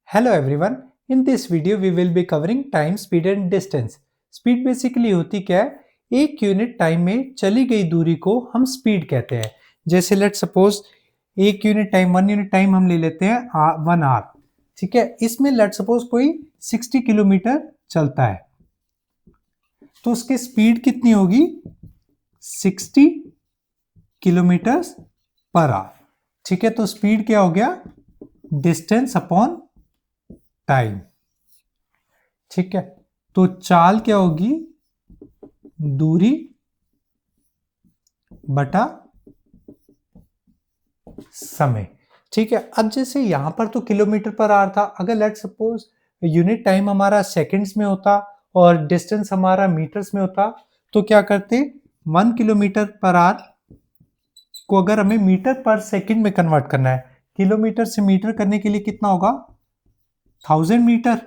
Hello everyone, in this video we will be covering time, speed and distance. Speed basically होती क्या है, एक unit time में चली गई दूरी को हम स्पीड कहते हैं. जैसे लेट सपोज एक यूनिट टाइम, 1 यूनिट टाइम हम ले लेते हैं 1 आवर. ठीक है, इसमें लेट सपोज कोई 60 किलोमीटर चलता है तो उसकी स्पीड कितनी होगी, 60 किलोमीटर पर आवर. ठीक है, तो स्पीड क्या हो गया, डिस्टेंस अपॉन टाइम. ठीक है, तो चाल क्या होगी, दूरी बटा समय. ठीक है, अब जैसे यहां पर तो किलोमीटर पर आवर था, अगर लेट सपोज यूनिट टाइम हमारा सेकंड्स में होता और डिस्टेंस हमारा मीटर्स में होता तो क्या करते, 1 किलोमीटर पर आवर को अगर हमें मीटर पर सेकंड में कन्वर्ट करना है, किलोमीटर से मीटर करने के लिए कितना होगा, 1000 मीटर,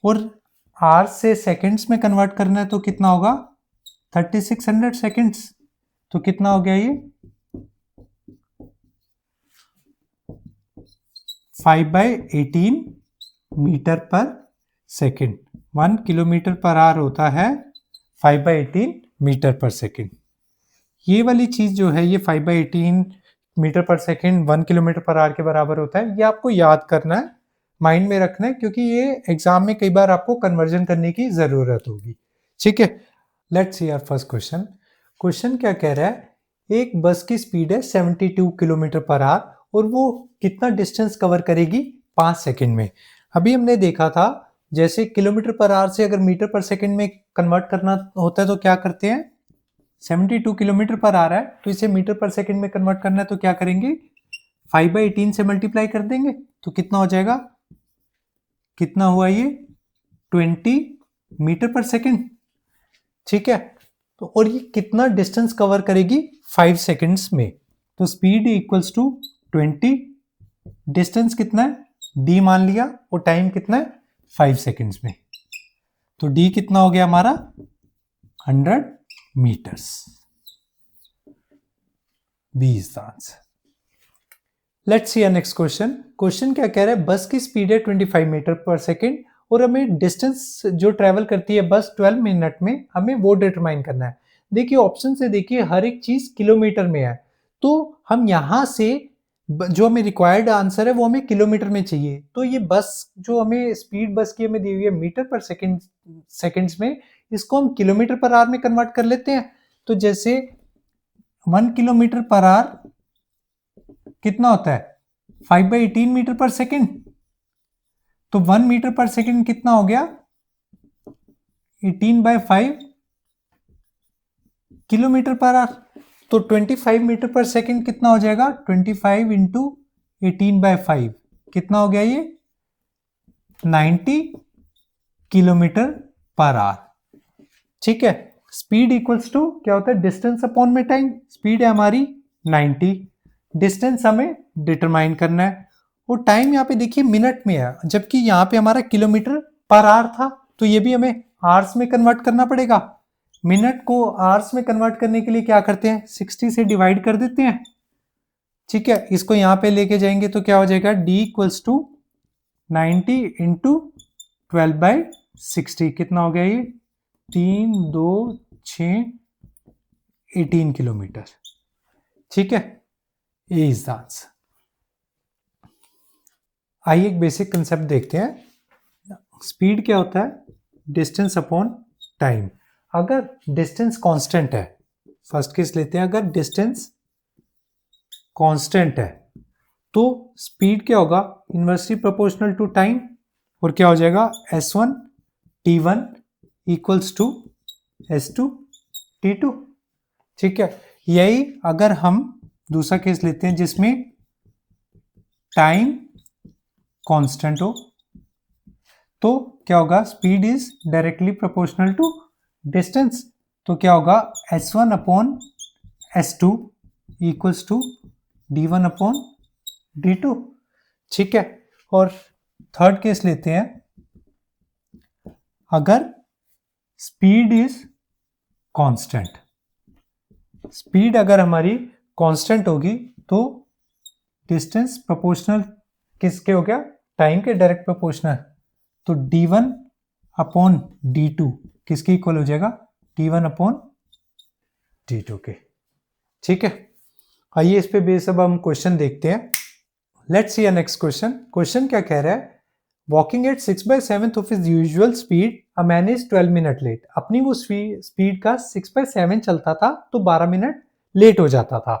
और आवर से सेकंड्स में कन्वर्ट करना है तो कितना होगा, 3600 सेकंड्स. तो कितना हो गया ये, 5/18 मीटर पर सेकंड. 1 किलोमीटर पर आवर होता है 5/18 मीटर पर सेकंड. ये वाली चीज जो है, ये 5/18 मीटर पर सेकंड 1 किलोमीटर पर आवर के बराबर होता है. ये आपको याद करना है, माइंड में रखना है, क्योंकि ये एग्जाम में कई बार आपको कन्वर्जन करने की जरूरत होगी. ठीक है, let's see our first question. Question क्या कह रहा है, एक बस की स्पीड है 72 किलोमीटर पर आवर और वो कितना डिस्टेंस कवर करेगी 5 सेकंड में. अभी हमने देखा था, जैसे किलोमीटर पर आवर से अगर मीटर पर सेकंड में कन्वर्ट करना होता है तो क्या करते हैं, 72 किलोमीटर पर आ रहा है तो इसे मीटर पर सेकंड में कन्वर्ट करना है तो क्या करेंगे, 5/18 से मल्टीप्लाई कर देंगे तो कितना हो जाएगा, कितना हुआ ये, 20 मीटर पर सेकंड. ठीक है, तो और ये कितना डिस्टेंस कवर करेगी 5 सेकंड्स में. तो स्पीड इक्वल्स टू 20, डिस्टेंस कितना है, d मान लिया, और टाइम कितना है 5 सेकंड्स में. तो d कितना हो गया हमारा, 100 metres. B is the answer. Let's see next question. Question क्या कह रहा है, बस की स्पीड है 25 मीटर पर सेकंड और हमें डिस्टेंस जो ट्रेवल करती है बस 12 मिनट में, हमें वो डिटरमाइन करना है. देखिए ऑप्शन से देखिए हर एक चीज किलोमीटर में है, तो हम यहां से जो हमें रिक्वायर्ड आंसर है वो हमें किलोमीटर में चाहिए. तो ये बस जो हमें स्पीड बस की हमें दी हुई है मीटर पर सेकंड सेकंड्स में, इसको हम किलोमीटर पर आवर में कन्वर्ट कर लेते हैं. तो जैसे 1 किलोमीटर पर आवर कितना होता है, 5/18 मीटर पर सेकंड. तो 1 मीटर पर सेकंड कितना हो गया, 18/5 किलोमीटर पर आवर. तो 25 मीटर पर सेकंड कितना हो जाएगा, 25 इंटू 18/5 कितना हो गया ये, 90 किलोमीटर पर आवर. ठीक है, स्पीड इक्वल्स टू क्या होता है, डिस्टेंस अपॉन में टाइम. स्पीड है हमारी 90, डिस्टेंस हमें डिटरमाइन करना है, और टाइम यहाँ पे देखिए मिनट में है, जबकि यहाँ पे हमारा किलोमीटर पर आवर था, तो ये भी हमें आवर्स में कन्वर्ट करना पड़ेगा. मिनट को आवर्स में कन्वर्ट करने के लिए क्या करते हैं, 60 से डिवाइड कर देते हैं. ठीक है, इसको यहाँ पे लेके जाएंगे तो क्या हो जाएगा, d इक्वल्स टू 90 इंटू 12/60 कितना हो गया ये, 3 2 6 18 किलोमीटर. ठीक है, ए इज द आंसर. आइए एक बेसिक कंसेप्ट देखते हैं. स्पीड क्या होता है, डिस्टेंस अपॉन टाइम. अगर डिस्टेंस कांस्टेंट है, फर्स्ट केस लेते हैं, अगर डिस्टेंस कांस्टेंट है तो स्पीड क्या होगा, इनवर्सली प्रोपोर्शनल टू टाइम, और क्या हो जाएगा, s1 t1 equals to s2 t2. ठीक है, यही अगर हम दूसरा केस लेते हैं जिसमें टाइम कांस्टेंट हो तो क्या होगा, speed is directly proportional to distance. तो क्या होगा, s1 upon s2 equals to d1 upon d2. ठीक है, और थर्ड केस लेते हैं, अगर स्पीड इज कांस्टेंट, स्पीड अगर हमारी कांस्टेंट होगी तो डिस्टेंस प्रोपोर्शनल किसके हो गया, टाइम के डायरेक्ट प्रोपोर्शनल, तो d1 अपॉन d2 किसके इक्वल हो जाएगा, d1 अपॉन d2 के। ठीक है, आइए इस पे बेस अब हम क्वेश्चन देखते हैं। Let's see next question. Question क्या कह रहा है, walking at 6/7 of his usual speed a man is 12 minute late. अपनी वो स्पीड का 6/7 चलता था तो 12 मिनट लेट हो जाता था।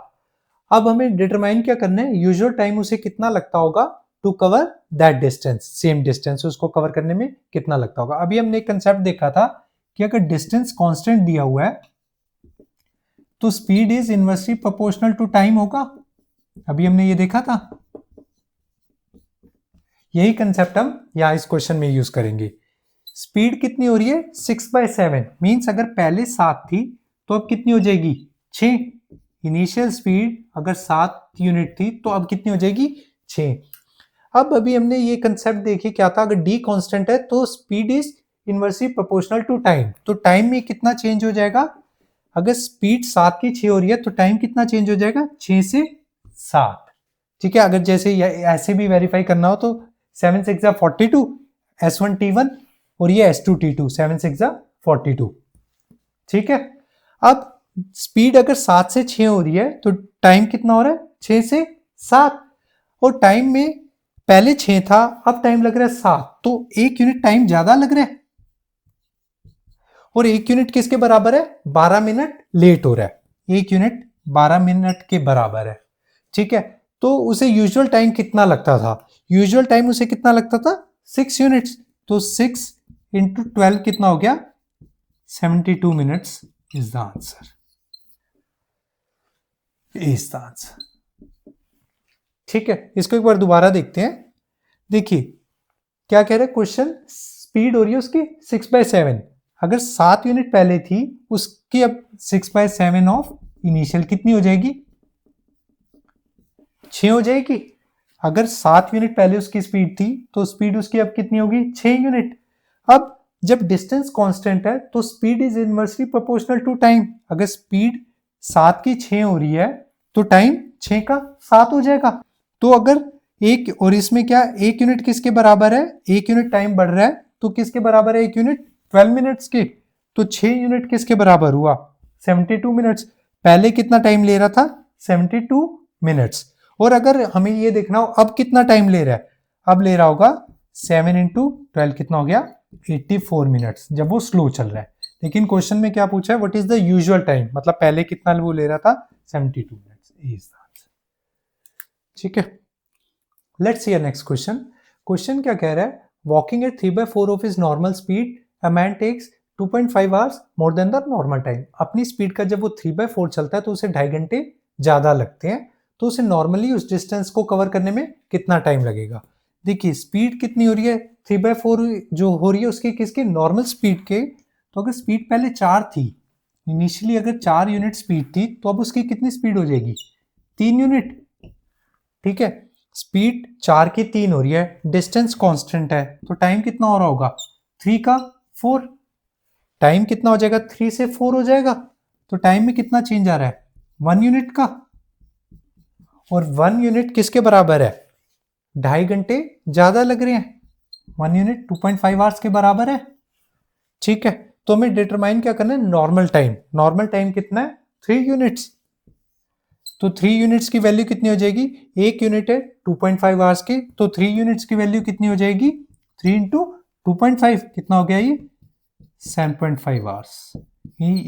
अब हमें डिटरमाइन क्या करना है, यूजुअल टाइम उसे कितना लगता होगा to cover that distance, same distance उसको कवर करने में कितना लगता होगा। अभी हमने एक कंसेप्ट देखा था कि अगर डिस्टेंस कांस्टेंट दिया हुआ है तो speed is inversely proportional to time होगा। अभी हमने ये देखा था, यही कंसेप्ट हम यहां इस क्वेश्चन में यूज करेंगे। स्पीड कितनी हो रही है, 6/7 मींस अगर पहले 7 थी तो अब कितनी हो जाएगी, 6। इनिशियल स्पीड अगर 7 यूनिट थी तो अब कितनी हो जाएगी, 6। अब अभी हमने ये कंसेप्ट देखी क्या था, अगर डी कांस्टेंट है तो speed is inversely proportional to time, तो टाइम में कितना चेंज हो जाएगा। अगर स्पीड 7 की 6 हो रही है तो टाइम कितना चेंज हो जाएगा, 6 से 7। ठीक है, अगर जैसे ऐसे भी वेरीफाई करना हो तो 7 6 42, S1 T1 और ये S2 T2, 7 6 42। ठीक है, अब स्पीड अगर 7 से 6 हो रही है तो टाइम कितना हो रहा है, 6 से 7। और टाइम में पहले 6 था, अब टाइम लग रहा है 7, तो 1 यूनिट टाइम ज्यादा लग रहा है। और 1 यूनिट किसके बराबर है, 12 मिनट लेट हो रहा है। 1 यूनिट 12 मिनट के बराबर है। ठीक है, तो उसे यूजुअल टाइम कितना लगता था, यूजुअल टाइम उसे कितना लगता था, 6 यूनिट्स। तो 6 इंटू 12 कितना हो गया, 72 minutes is the answer, is the answer. ठीक है, इसको एक बार दोबारा देखते हैं। देखिए क्या कह रहे हैं क्वेश्चन, स्पीड हो रही है उसकी 6/7, अगर 7 यूनिट पहले थी उसकी अब 6/7 ऑफ इनिशियल कितनी हो जाएगी, 6 हो जाएगी। अगर 7 यूनिट पहले उसकी स्पीड थी तो स्पीड उसकी अब कितनी होगी, 6 यूनिट। अब जब डिस्टेंस कांस्टेंट है तो speed is inversely proportional to time. अगर स्पीड 7 की 6 हो रही है तो टाइम 6 का 7 हो जाएगा। तो अगर एक, और इसमें क्या, 1 यूनिट किसके बराबर है, 1 यूनिट टाइम बढ़ रहा है तो किसके बराबर है 1 यूनिट, 12 मिनट्स के। तो 6 यूनिट किसके बराबर हुआ, 72 मिनट्स। पहले कितना टाइम ले रहा था, 72 मिनट्स। और अगर हमें ये देखना हो अब कितना टाइम ले रहा है, अब ले रहा होगा 7 इंटू 12 कितना हो गया, 84 मिनट्स, जब वो स्लो चल रहा है। लेकिन क्वेश्चन में क्या पूछा है, what is the usual time, मतलब पहले कितना वो ले रहा था, 72 मिनट्स। ठीक है, let's see next question. Question क्या कह रहा है, walking at 3/4 of his normal speed a man takes 2.5 hours more than the normal time. अपनी स्पीड का जब वो 3/4 चलता है तो उसे 2.5 घंटे ज्यादा लगते हैं, तो उसे नॉर्मली उस डिस्टेंस को कवर करने में कितना टाइम लगेगा। देखिए स्पीड कितनी हो रही है, 3/4 जो हो रही है उसकी किसके, नॉर्मल स्पीड के। तो अगर स्पीड पहले 4 थी, इनिशियली अगर 4 यूनिट स्पीड थी तो अब उसकी कितनी स्पीड हो जाएगी, 3 यूनिट। ठीक है, स्पीड 4 की 3 हो रही है, डिस्टेंस कांस्टेंट है तो टाइम कितना हो रहा होगा, 3 का 4। टाइम कितना हो जाएगा, 3 से 4 हो जाएगा। तो टाइम में कितना चेंज आ रहा है, 1 यूनिट का। और 1 यूनिट किसके बराबर है, 2.5 घंटे ज्यादा लग रहे हैं। 1 यूनिट 2.5 आवर्स के बराबर है। ठीक है, तो हमें डिटरमाइन क्या करना है, नॉर्मल टाइम। नॉर्मल टाइम कितना है, 3 यूनिट्स। तो 3 यूनिट्स की वैल्यू कितनी हो जाएगी, 1 यूनिट है 2.5 आवर्स की, तो 3 यूनिट्स की वैल्यू कितनी हो जाएगी, 3 इंटू 2.5 कितना हो गया, ये 7.5 आवर्स।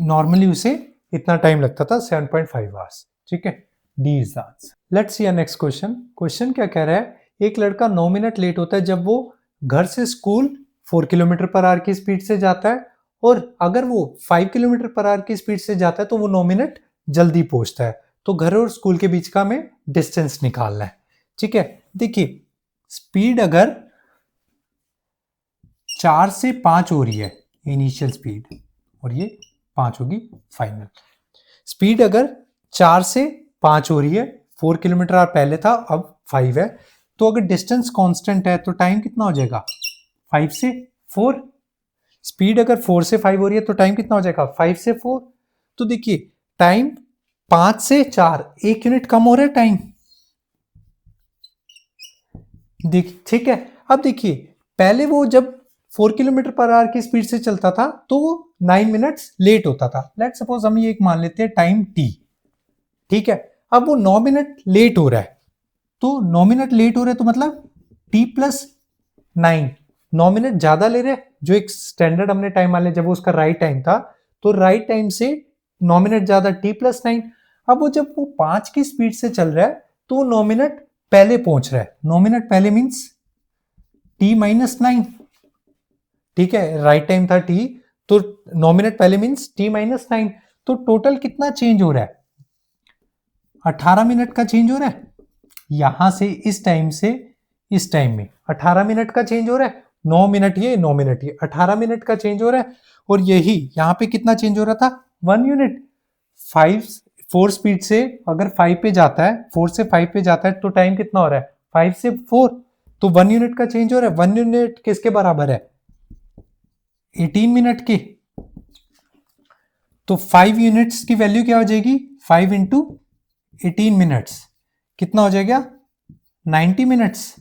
नॉर्मली उसे इतना टाइम लगता था, 7.5 आवर्स। ठीक है, D is the answer. Let's see next question. Question क्या कह रहा है, एक लड़का 9 मिनट लेट होता है जब वो घर से स्कूल 4 किलोमीटर पर आवर की स्पीड से जाता है, और अगर वो 5 किलोमीटर पर आवर की स्पीड से जाता है तो वो 9 मिनट जल्दी पहुंचता है। तो घर और स्कूल के बीच का हमें डिस्टेंस निकालना है। ठीक है, देखिए स्पीड अगर 4 से 5 हो रही है इनिशियल स्पीड, और ये 5 होगी फाइनल स्पीड। अगर 4 से 5 हो रही है, 4 किलोमीटर आवर पहले था अब 5 है, तो अगर डिस्टेंस कांस्टेंट है तो टाइम कितना हो जाएगा, 5 से 4। स्पीड अगर 4 से 5 हो रही है तो टाइम कितना हो जाएगा, 5 से 4। तो देखिए टाइम 5 से 4, 1 यूनिट कम हो रहा है टाइम। ठीक है, अब देखिए पहले वो जब 4 किलोमीटर पर आवर की स्पीड से चलता था तो वो 9 मिनट्स लेट होता था। लेट सपोज हम ये एक मान लेते हैं टाइम t, ठीक है। अब वो 9 मिनट लेट हो रहा है, तो 9 मिनट लेट हो रहा है तो मतलब t प्लस 9, 9 मिनट ज्यादा ले रहे हैं। जो एक स्टैंडर्ड हमने टाइम मान लिया जब वो उसका राइट टाइम था, तो राइट टाइम से 9 मिनट ज्यादा t प्लस 9। अब वो जब वो 5 की स्पीड से चल रहा है तो वो 9 मिनट पहले पहुंच रहा है। 9 मिनट पहले मीन्स t माइनस 9, ठीक है। राइट टाइम था t, तो 9 मिनट पहले मीन्स t माइनस 9। तो टोटल कितना चेंज हो रहा है? 18 मिनट का चेंज हो रहा है। यहां से इस टाइम से इस टाइम में 18 मिनट का चेंज हो रहा है। 9 मिनट ये 9 मिनट ये 18 मिनट का चेंज हो रहा है। और यही यहां पे कितना चेंज हो रहा था? 1 यूनिट। 4 स्पीड से अगर 5 पे जाता है, 4 से 5 पे जाता है तो टाइम कितना हो रहा है? 5 से 4, तो 1 यूनिट का चेंज हो रहा है। 1 यूनिट किसके बराबर है? 18 मिनट के। तो 5 यूनिट्स की वैल्यू क्या हो जाएगी? 5 इंटू 18 मिनट्स कितना हो जाएगा? 90 मिनट्स,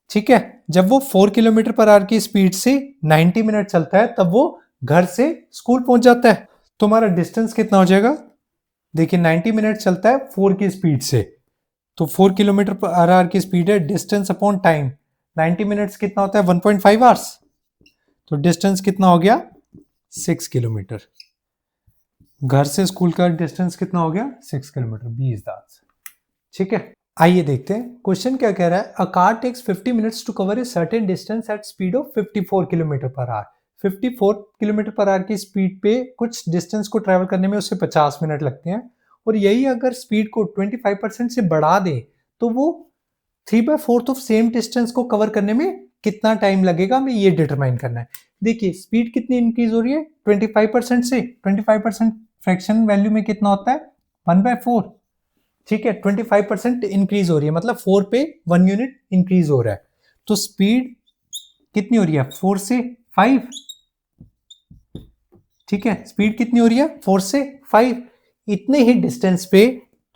ठीक है। जब वो 4 किलोमीटर पर आवर की स्पीड से 90 मिनट चलता है तब वो घर से स्कूल पहुंच जाता है। तो हमारा डिस्टेंस कितना हो जाएगा? देखिए 90 मिनट चलता है 4 की स्पीड से, तो 4 किलोमीटर पर आवर की स्पीड है, डिस्टेंस अपॉन टाइम 90 मिनट्स कितना होता है? 1.5 आवर्स। तो डिस्टेंस कितना हो गया? 6 किलोमीटर। घर से स्कूल का डिस्टेंस कितना हो गया? 6 किलोमीटर, 20 दांत, ठीक है। आइए देखते हैं क्वेश्चन क्या कह रहा है। A car takes 50 minutes to cover a certain distance at speed of 54 kilometre per hour. 54 kilometre per hour की स्पीड पे कुछ डिस्टेंस को ट्रेवल करने में उसे 50 मिनट लगते हैं, और यही अगर स्पीड को 25% से बढ़ा दे तो वो 3/4 ऑफ सेम डिस्टेंस को कवर करने में कितना टाइम लगेगा, हमें ये डिटरमाइन करना है। देखिए स्पीड कितनी इंक्रीज हो रही है? 25% से। 25% फ्रैक्शन वैल्यू में कितना होता है? 1/4, ठीक है। 25% इंक्रीज हो रही है, मतलब 4 पे 1 यूनिट इंक्रीज हो रहा है। तो स्पीड कितनी हो रही है? 4 से 5, ठीक है। स्पीड कितनी हो रही है? 4 से 5। इतने ही डिस्टेंस पे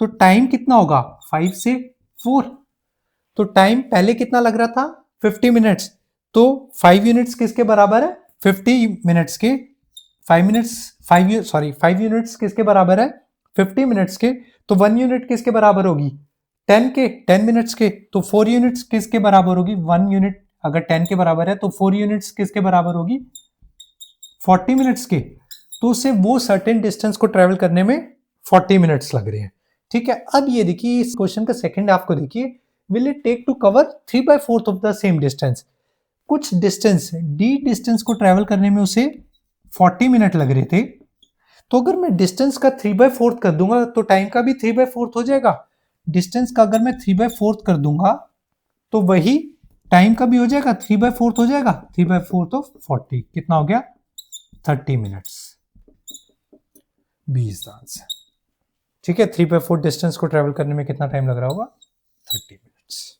तो टाइम कितना होगा? 5 से 4। तो टाइम पहले कितना लग रहा था? 50 मिनट्स। तो 5 यूनिट्स किसके बराबर है? 50 मिनट्स के। 5 यूनिट्स किसके बराबर है? 50 मिनट्स के। तो 1 यूनिट किसके बराबर होगी? 10 के, 10 मिनट्स के। तो 4 यूनिट्स किसके बराबर होगी? 1 यूनिट अगर 10 के बराबर है तो 4 यूनिट्स किसके बराबर होगी? 40 मिनट्स के। तो उसे वो सर्टेन डिस्टेंस को ट्रेवल करने में 40 मिनट्स लग रहे हैं, ठीक है। अब ये देखिए इस क्वेश्चन का सेकंड हाफ को देखिए। Will it take to cover 3/4 of the same distance. कुछ डिस्टेंस डी डिस्टेंस को ट्रेवल करने में उसे 40 मिनट लग रहे थे, तो अगर मैं डिस्टेंस का 3/4 कर दूंगा तो टाइम का भी 3/4 हो जाएगा। डिस्टेंस का अगर मैं 3/4 कर दूंगा तो वही टाइम का भी हो जाएगा, 3/4 हो जाएगा। 3/4 ऑफ 40 कितना हो गया? 30 मिनट्स, 20 दांत, ठीक है। 3/4 डिस्टेंस को ट्रेवल करने में कितना टाइम लग रहा होगा? 30 मिनट्स,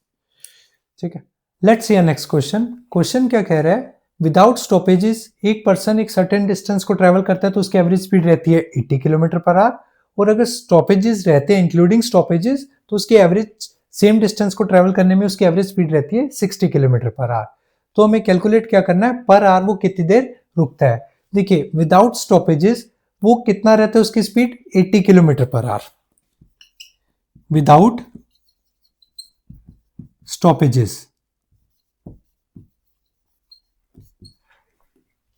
ठीक है। Let's see next question. Question क्या कह रहा है? विदाउट स्टॉपेजेस एक पर्सन एक सर्टेन डिस्टेंस को ट्रेवल करता है तो उसकी एवरेज स्पीड रहती है 80 किलोमीटर पर आवर, और अगर स्टॉपेजेस रहते हैं इंक्लूडिंग स्टॉपेजेस तो उसकी एवरेज सेम डिस्टेंस को ट्रेवल करने में उसकी एवरेज स्पीड रहती है 60 किलोमीटर पर आवर। तो हमें कैलकुलेट क्या करना है? पर आवर वो कितनी देर रुकता है। देखिए विदाउट स्टॉपेजेस वो कितना रहता है उसकी speed? 80 kilometre per hour. Without stoppages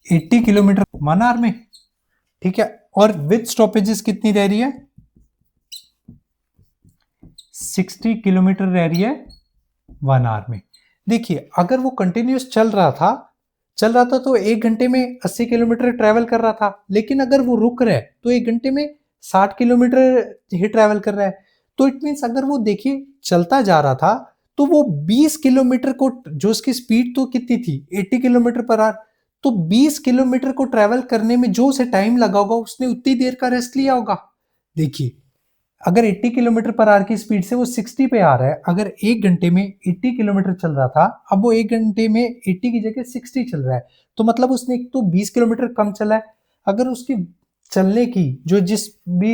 80 kilometre 1 hour में, ठीक है। और विद स्टॉपेजेस कितनी रह रही है? 60 किलोमीटर रह रही है 1 आवर में। देखिए अगर वो कंटिन्यूस चल रहा था तो 1 घंटे में 80 किलोमीटर ट्रेवल कर रहा था, लेकिन अगर वो रुक रहा है तो 1 घंटे में 60 किलोमीटर ही ट्रेवल कर रहा है। तो इट मीन्स अगर वो देखिए चलता जा रहा था तो वो 20 किलोमीटर को, जो उसकी स्पीड तो कितनी थी? 80 किलोमीटर पर आवर, तो 20 किलोमीटर को ट्रेवल करने में जो उसे टाइम लगा होगा उसने उतनी देर का रेस्ट लिया होगा। देखिए अगर 80 किलोमीटर पर आवर की स्पीड से वो 60 पे आ रहा है, अगर 1 घंटे में 80 किलोमीटर चल रहा था, अब वो 1 घंटे में 80 की जगह 60 चल रहा है, तो मतलब उसने एक तो 20 किलोमीटर कम चला है। अगर उसकी चलने की जो जिस भी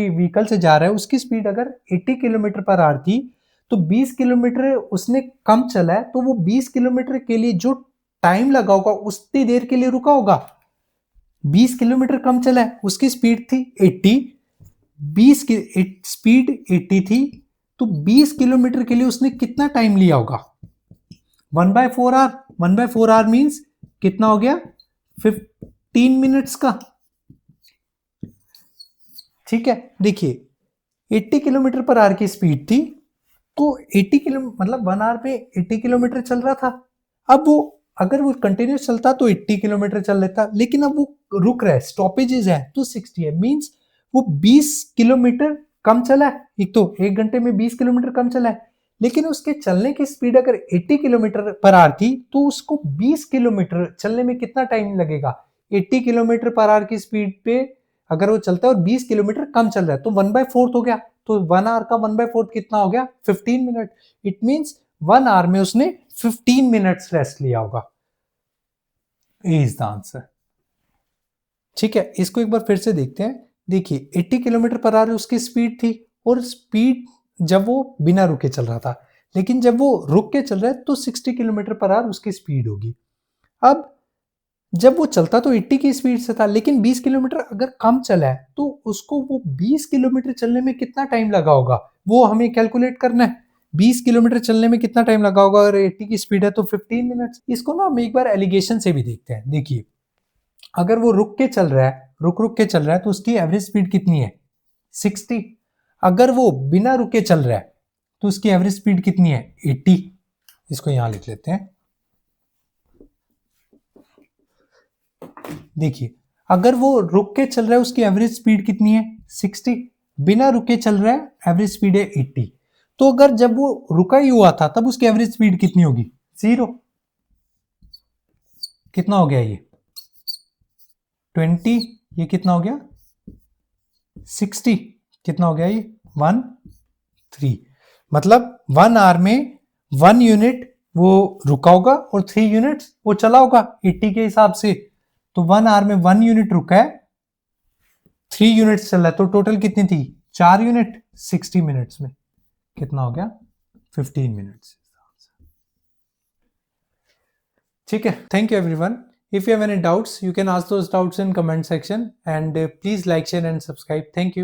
व्हीकल से जा रहा है उसकी स्पीड अगर 80 किलोमीटर पर आवर थी तो 20 किलोमीटर उसने कम चला है, तो वो 20 किलोमीटर के लिए जो टाइम लगा होगा उतनी देर के लिए रुका होगा। 20 किलोमीटर कम चला है, उसकी स्पीड थी 80, 20 की स्पीड 80 थी, तो 20 किलोमीटर के लिए उसने कितना टाइम लिया होगा? 1/4 आवर। 1/4 आवर मीन्स कितना हो गया? 15 मिनट्स का। ठीक है, देखिए 80 किलोमीटर पर आवर की स्पीड थी, तो 80 किलो मतलब 1 आवर में 80 किलोमीटर चल रहा था। अब वो अगर वो कंटिन्यूस चलता तो 80 किलोमीटर चल लेता, लेकिन अब वो रुक रहा है, स्टॉपेजेस है, तो 60 है, मींस वो 20 किलोमीटर कम चला है। एक तो 1 घंटे में 20 किलोमीटर कम चला है, लेकिन उसके चलने की स्पीड अगर 80 किलोमीटर पर आवर थी, तो उसको 20 किलोमीटर चलने में कितना टाइम लगेगा? 80 किलोमीटर पर आवर की स्पीड पे अगर वो चलता है और 20 किलोमीटर कम चल रहा है, तो 1/4 हो गया। तो 1 आवर का 1/4 कितना हो गया? 15 मिनट। इट मींस 1 आवर में उसने 15 मिनट्स रेस्ट लिया होगा। Is the answer. ठीक है, इसको एक बार फिर से देखते हैं। देखिए 80 किलोमीटर पर आवर उसकी स्पीड थी, और स्पीड जब वो बिना रुके चल रहा था, लेकिन जब वो रुक के चल रहा है तो 60 किलोमीटर पर आवर उसकी स्पीड होगी। अब जब वो चलता तो 80 की स्पीड से था, लेकिन 20 किलोमीटर अगर कम चला है, तो उसको वो 20 किलोमीटर चलने में कितना टाइम लगा होगा, वो हमें कैलकुलेट करना है। 20 किलोमीटर चलने में कितना टाइम लगा होगा? अगर 80 की स्पीड है तो 15 मिनट्स। इसको ना हम एक बार एलिगेशन से भी देखते हैं। देखिए अगर वो रुक के चल रहा है, रुक के चल रहा है, तो उसकी एवरेज स्पीड कितनी है? 60। अगर वो बिना रुके चल रहा है, तो उसकी एवरेज स्पीड कितनी है? 80। इसको यहां लिख लेते हैं। देखिए अगर वो रुक के चल रहा है, उसकी एवरेज स्पीड कितनी है? 60। बिना रुके चल रहा है, एवरेज स्पीड है 80। तो अगर जब वो रुका ही हुआ था, तब उसकी एवरेज स्पीड कितनी होगी? 0। कितना हो गया ये? 20। ये कितना हो गया? 60। कितना हो गया ये? 3। मतलब 1 आवर में 1 यूनिट वो रुका होगा और 3 यूनिट वो चला होगा 80 के हिसाब से। तो 1 आवर में 1 यूनिट रुका है, 3 यूनिट्स चल रहा है, तो टोटल कितनी थी? 4 यूनिट। 60 मिनट्स में कितना हो गया? 15 मिनट्स। ठीक है, thank you everyone. If you have any doubts, you can ask those doubts in comment section, and please like, share and subscribe. Thank you.